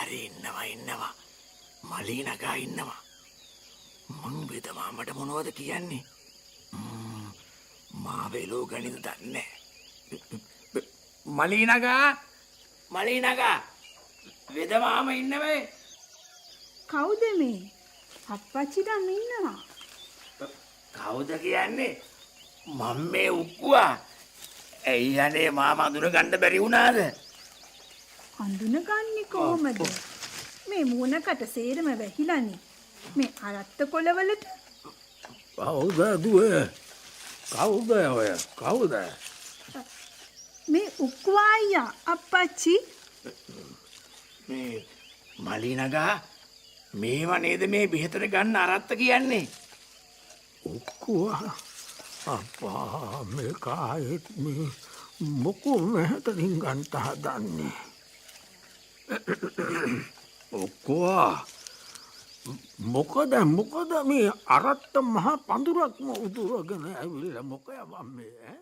හරි ඉන්නවා. මලී නගා ඉන්නවා. මං වෙදමාමට මොනවද කියන්නේ? මා වෙලෝ ගනිද දන්නේ. මලී නගා වෙදමාම ඉන්නවේ. කවුද මේ? අප්පච්චි නම් ඉන්නවා. කවුද කියන්නේ? මම මේ උක්කුවා. ඇයි අනේ මාම අඳුන ගන්න බැරි වුණාද? අඳුනගන්නේ කොහමද? මේ මූණකට සේරම වැහිලානේ. මේ අරත්ත කොළවලට. කවුද දුවේ? කවුද ඔය? කවුද? මේ උක්කුවා අයියා අප්පච්චි. මේ මලී නගා මේව නේද මේ බෙහෙතට ගන්න අරත්ත කියන්නේ? උක්කුවා අප්පා මේ කායෙත් මේ මොකෝ මෙහෙතකින් ගන්ට හදන්නේ? උක්කුවා මොකද මේ අරත්ත මහා පඳුරක්ම උදුරගෙන ඇවිල්ලා මොකද මම මේ